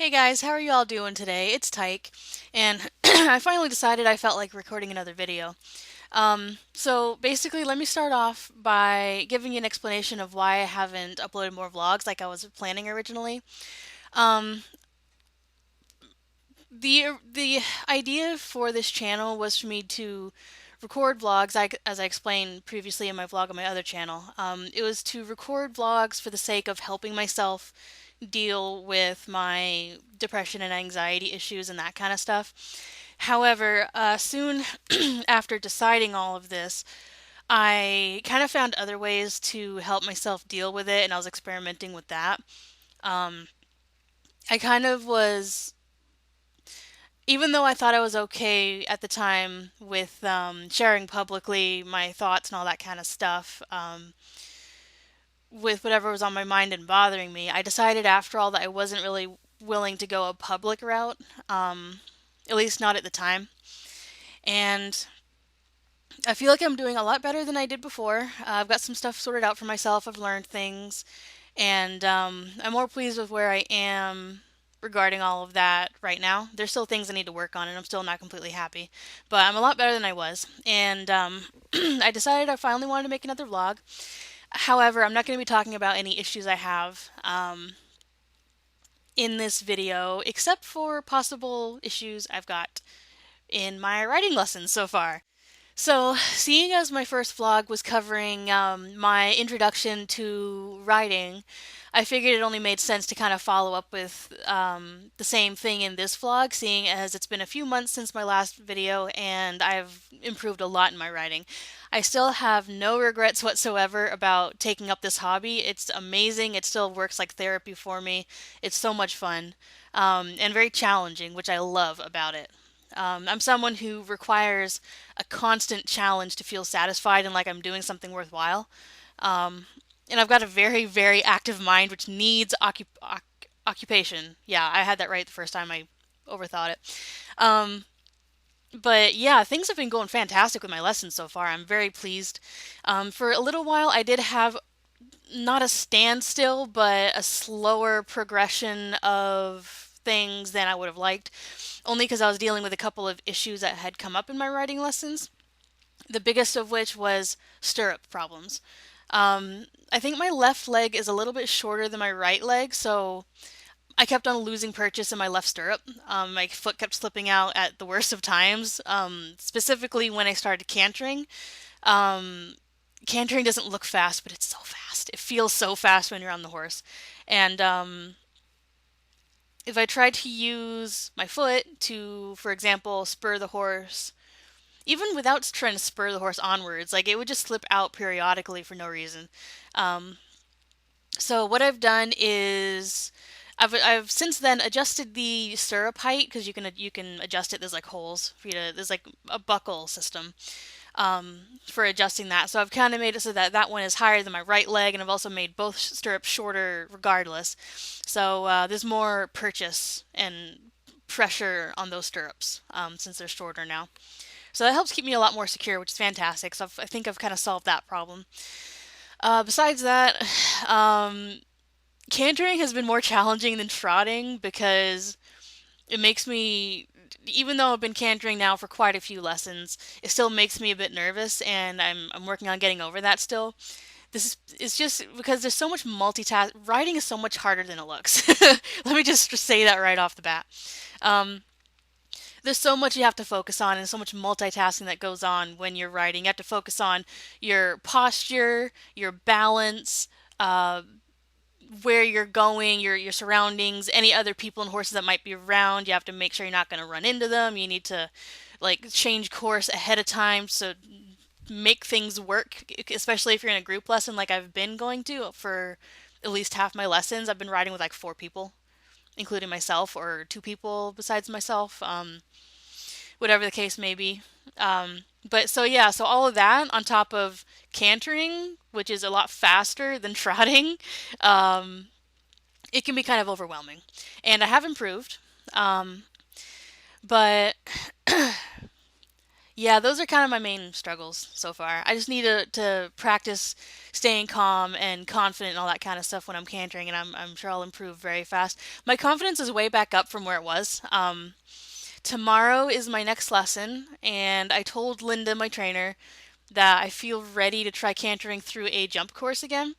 Hey guys, how are you all doing today? It's Tyke, and I finally decided I felt like recording another video. So basically, let me start off by giving you an explanation of why I haven't uploaded more vlogs like I was planning originally. Um, the idea for this channel was for me to record vlogs, as I explained previously in my vlog on my other channel. It was to record vlogs for the sake of helping myself deal with my depression and anxiety issues and that kind of stuff. However, soon after deciding all of this, I kind of found other ways to help myself deal with it, and I was experimenting with that. Um, I kind of was, even though I thought I was okay at the time with sharing publicly my thoughts and all that kind of stuff, with whatever was on my mind and bothering me, I decided after all that I wasn't really willing to go a public route, at least not at the time. And I feel like I'm doing a lot better than I did before. I've got some stuff sorted out for myself, I've learned things, and I'm more pleased with where I am regarding all of that right now. There's still things I need to work on, and I'm still not completely happy, but I'm a lot better than I was. And I decided I finally wanted to make another vlog. However, I'm not going to be talking about any issues I have in this video, except for possible issues I've got in my writing lessons so far. So, seeing as my first vlog was covering my introduction to writing, I figured it only made sense to kind of follow up with the same thing in this vlog, seeing as it's been a few months since my last video and I've improved a lot in my writing. I still have no regrets whatsoever about taking up this hobby. It's amazing. It still works like therapy for me. It's so much fun and very challenging, which I love about it. I'm someone who requires a constant challenge to feel satisfied and like I'm doing something worthwhile. Um, and I've got a very, very active mind which needs occupation. Yeah, I had that right the first time I overthought it. Um, but yeah, things have been going fantastic with my lessons so far. I'm very pleased. For a little while, I did have not a standstill, but a slower progression of things than I would have liked, only because I was dealing with a couple of issues that had come up in my writing lessons. The biggest of which was stirrup problems. I think my left leg is a little bit shorter than my right leg, so I kept on losing purchase in my left stirrup. My foot kept slipping out at the worst of times, specifically when I started cantering. Um, Cantering doesn't look fast, but it's so fast. It feels so fast when you're on the horse. And if I tried to use my foot to, for example, spur the horse, even without trying to spur the horse onwards, like it would just slip out periodically for no reason. Um, so what I've done is I've since then adjusted the stirrup height because you can adjust it. There's like holes for you to. There's like a buckle system for adjusting that. So I've kind of made it so that that one is higher than my right leg, and I've also made both stirrups shorter regardless. So there's more purchase and pressure on those stirrups since they're shorter now. So that helps keep me a lot more secure, which is fantastic. So I think I've kind of solved that problem. Besides that, um, cantering has been more challenging than trotting because it makes me, even though I've been cantering now for quite a few lessons, it still makes me a bit nervous, and I'm working on getting over that still. This is it's just because there's so much multitask. Writing is so much harder than it looks. Let me just say that right off the bat. Um, there's so much you have to focus on and so much multitasking that goes on when you're writing. You have to focus on your posture, your balance, uh, where you're going, your surroundings, any other people and horses that might be around. You have to make sure you're not going to run into them. You need to like change course ahead of time so make things work, especially if you're in a group lesson like I've been going to for at least half my lessons. I've been riding with like four people, including myself, or two people besides myself. Whatever the case may be. But so yeah, so all of that on top of cantering, which is a lot faster than trotting, um, it can be kind of overwhelming. And I have improved. Um, but Yeah, those are kind of my main struggles so far. I just need to practice staying calm and confident and all that kind of stuff when I'm cantering, and I'm sure I'll improve very fast. My confidence is way back up from where it was. Tomorrow is my next lesson, and I told Linda, my trainer, that I feel ready to try cantering through a jump course again.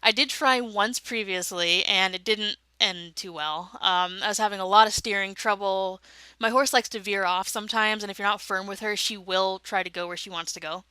I did try once previously, and it didn't end too well. I was having a lot of steering trouble. My horse likes to veer off sometimes, and if you're not firm with her, she will try to go where she wants to go.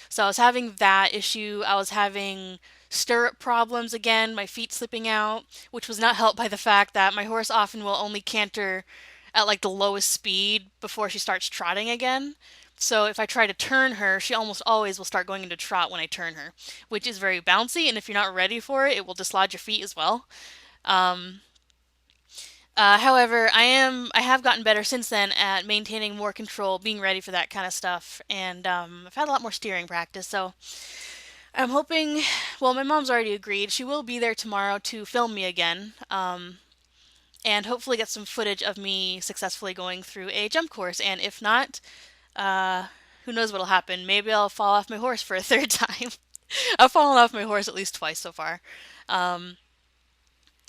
So I was having that issue. I was having stirrup problems again, my feet slipping out, which was not helped by the fact that my horse often will only canter at like the lowest speed before she starts trotting again. So if I try to turn her, she almost always will start going into trot when I turn her, which is very bouncy, and if you're not ready for it, it will dislodge your feet as well. Um, However, I have gotten better since then at maintaining more control, being ready for that kind of stuff, and I've had a lot more steering practice. So I'm hoping. Well, my mom's already agreed. She will be there tomorrow to film me again, and hopefully get some footage of me successfully going through a jump course. And if not, uh, who knows what'll happen? Maybe I'll fall off my horse for a third time. I've fallen off my horse at least twice so far. Um,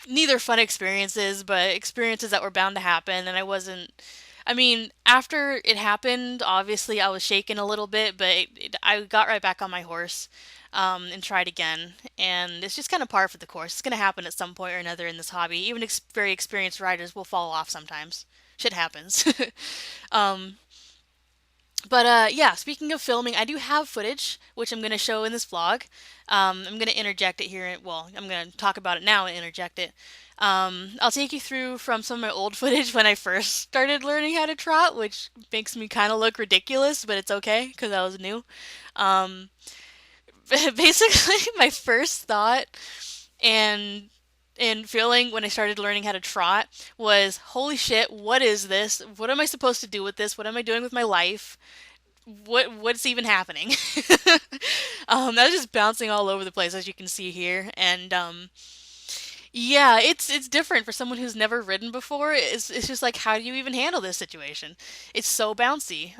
Neither fun experiences, but experiences that were bound to happen. And I wasn't. I mean, after it happened, obviously I was shaken a little bit, but I got right back on my horse and tried again. And it's just kind of par for the course. It's going to happen at some point or another in this hobby. Even very experienced riders will fall off sometimes. Shit happens. um, but yeah, speaking of filming, I do have footage which I'm going to show in this vlog. I'm going to interject it here. Well, I'm going to talk about it now and interject it. I'll take you through from some of my old footage when I first started learning how to trot, which makes me kind of look ridiculous, but it's okay because I was new. Um, Basically, my first thought and feeling when I started learning how to trot was, holy shit, what is this? What am I supposed to do with this? What am I doing with my life? What's even happening? I was just bouncing all over the place as you can see here, and yeah, it's different for someone who's never ridden before. It's just like, how do you even handle this situation? It's so bouncy.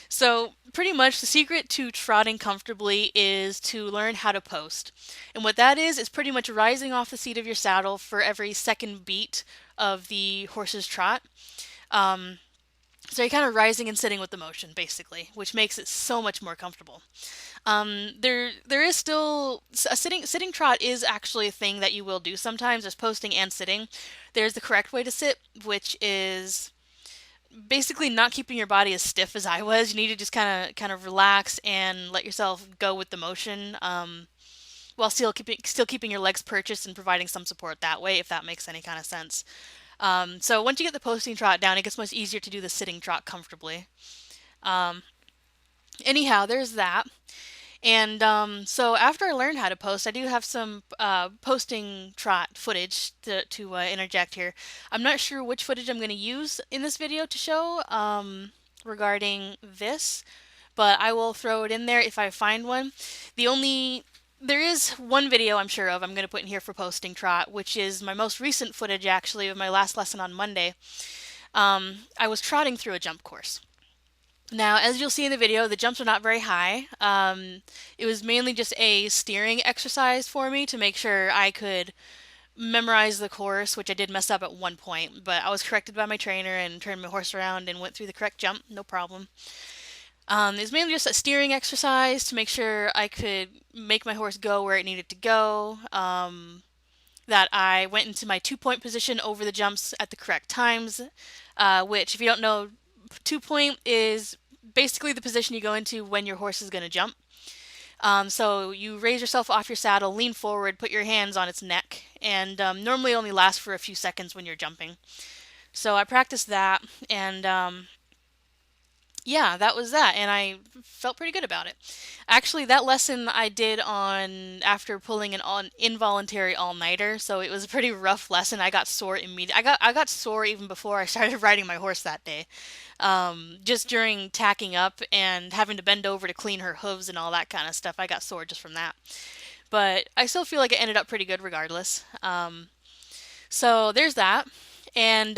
So pretty much the secret to trotting comfortably is to learn how to post, and what that is pretty much rising off the seat of your saddle for every second beat of the horse's trot. Um, so you're kind of rising and sitting with the motion, basically, which makes it so much more comfortable. There is still a sitting trot is actually a thing that you will do sometimes. There's posting and sitting. There's the correct way to sit, which is basically not keeping your body as stiff as I was. You need to just kind of relax and let yourself go with the motion, while still keeping your legs purchased and providing some support that way, if that makes any kind of sense. So once you get the posting trot down, it gets much easier to do the sitting trot comfortably. Um, Anyhow, there's that. And so after I learned how to post, I do have some posting trot footage to interject here. I'm not sure which footage I'm going to use in this video to show regarding this, but I will throw it in there if I find one. There is one video I'm sure of I'm going to put in here for posting trot, which is my most recent footage actually of my last lesson on Monday. I was trotting through a jump course. Now, as you'll see in the video, the jumps are not very high. It was mainly just a steering exercise for me to make sure I could memorize the course, which I did mess up at one point, but I was corrected by my trainer and turned my horse around and went through the correct jump, no problem. It was mainly just a steering exercise to make sure I could make my horse go where it needed to go, that I went into my 2 point position over the jumps at the correct times, which, if you don't know, 2 point is basically the position you go into when your horse is going to jump. So you raise yourself off your saddle, lean forward, put your hands on its neck, and normally only lasts for a few seconds when you're jumping. So I practiced that, and yeah, that was that, and I felt pretty good about it. Actually, that lesson I did on after pulling an involuntary all-nighter, so it was a pretty rough lesson. I got sore immediately. I got sore even before I started riding my horse that day. Just during tacking up and having to bend over to clean her hooves and all that kind of stuff, I got sore just from that. But I still feel like it ended up pretty good regardless. So there's that, and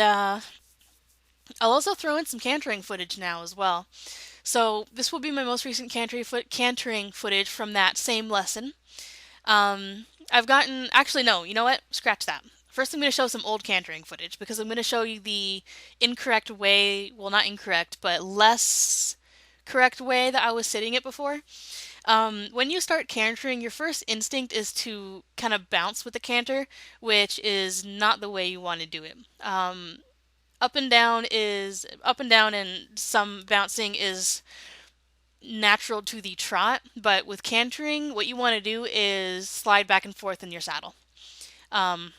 I'll also throw in some cantering footage now as well. So this will be my most recent cantering footage from that same lesson. I've gotten, actually no, you know what? Scratch that. First I'm going to show some old cantering footage because I'm going to show you the incorrect way, well not incorrect, but less correct way that I was sitting it before. When you start cantering, your first instinct is to kind of bounce with the canter, which is not the way you want to do it. Up and down, and some bouncing is natural to the trot, but with cantering, what you want to do is slide back and forth in your saddle. Um,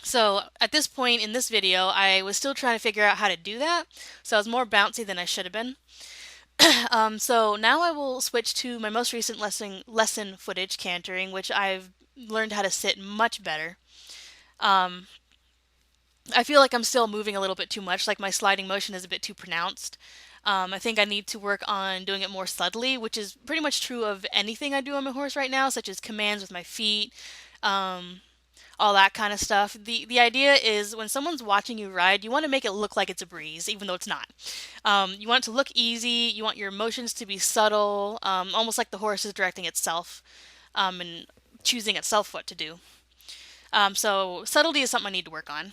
so at this point in this video, I was still trying to figure out how to do that, so I was more bouncy than I should have been. So now I will switch to my most recent lesson footage cantering, which I've learned how to sit much better. Um, I feel like I'm still moving a little bit too much, like my sliding motion is a bit too pronounced. I think I need to work on doing it more subtly, which is pretty much true of anything I do on my horse right now, such as commands with my feet, um, all that kind of stuff. The idea is when someone's watching you ride, you want to make it look like it's a breeze, even though it's not. You want it to look easy. You want your motions to be subtle, almost like the horse is directing itself and choosing itself what to do. So subtlety is something I need to work on.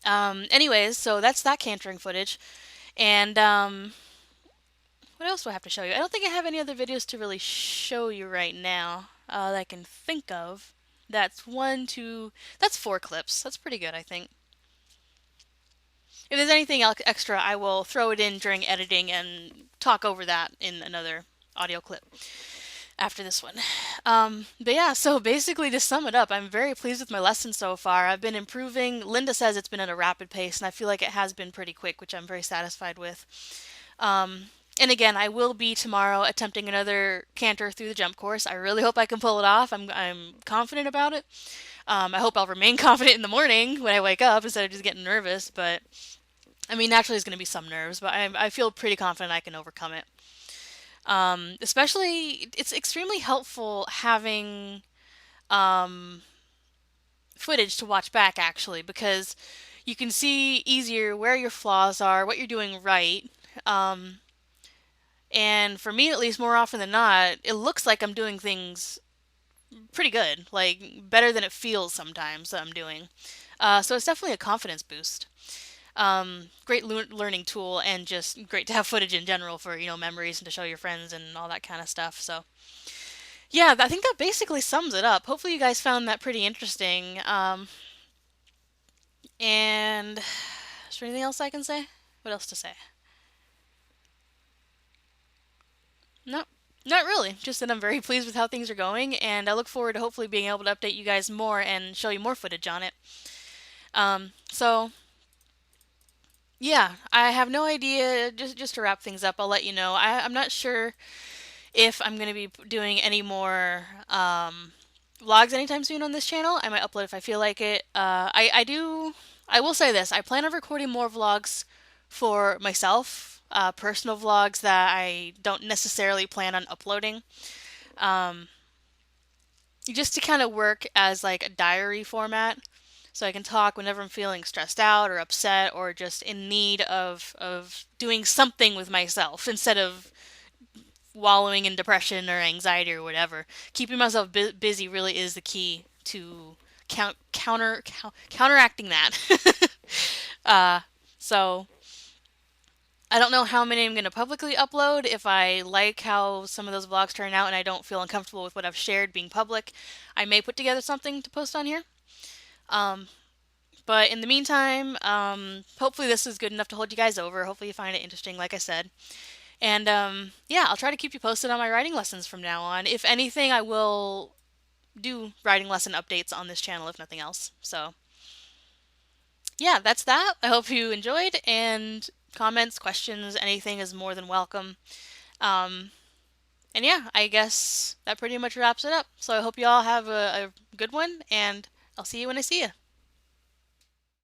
Anyways, so that's that cantering footage. And what else do I have to show you? I don't think I have any other videos to really show you right now that I can think of. That's 4 clips. That's pretty good, I think. If there's anything extra, I will throw it in during editing and talk over that in another audio clip after this one. But yeah, so basically to sum it up, I'm very pleased with my lesson so far. I've been improving. Linda says it's been at a rapid pace, and I feel like it has been pretty quick, which I'm very satisfied with. And again, I will be tomorrow attempting another canter through the jump course. I really hope I can pull it off. I'm confident about it. I hope I'll remain confident in the morning when I wake up instead of just getting nervous. But I mean, naturally, there's going to be some nerves, but I feel pretty confident I can overcome it. Especially, it's extremely helpful having um, footage to watch back, actually, because you can see easier where your flaws are, what you're doing right. And for me, at least, more often than not, it looks like I'm doing things pretty good, like better than it feels sometimes that I'm doing. So it's definitely a confidence boost. Great learning tool, and just great to have footage in general for, memories and to show your friends and all that kind of stuff. So yeah, I think that basically sums it up. Hopefully you guys found that pretty interesting. And is there anything else I can say? What else to say? No, not really. Just that I'm very pleased with how things are going, and I look forward to hopefully being able to update you guys more and show you more footage on it. So yeah, I have no idea. Just to wrap things up, I'll let you know. I'm not sure if I'm going to be doing any more vlogs anytime soon on this channel. I might upload if I feel like it. I do. I will say this. I plan on recording more vlogs for myself, personal vlogs that I don't necessarily plan on uploading. Um, just to kind of work as like a diary format. So I can talk whenever I'm feeling stressed out or upset or just in need of doing something with myself instead of wallowing in depression or anxiety or whatever. Keeping myself busy really is the key to counteracting that. uh, so I don't know how many I'm going to publicly upload. If I like how some of those vlogs turn out and I don't feel uncomfortable with what I've shared being public, I may put together something to post on here. Um, but in the meantime, hopefully this is good enough to hold you guys over. Hopefully you find it interesting, like I said. And yeah, I'll try to keep you posted on my writing lessons from now on. If anything, I will do writing lesson updates on this channel, if nothing else. So yeah, that's that. I hope you enjoyed, and comments, questions, anything is more than welcome. Um, and yeah, I guess that pretty much wraps it up. So I hope you all have a good one, and I'll see you when I see you.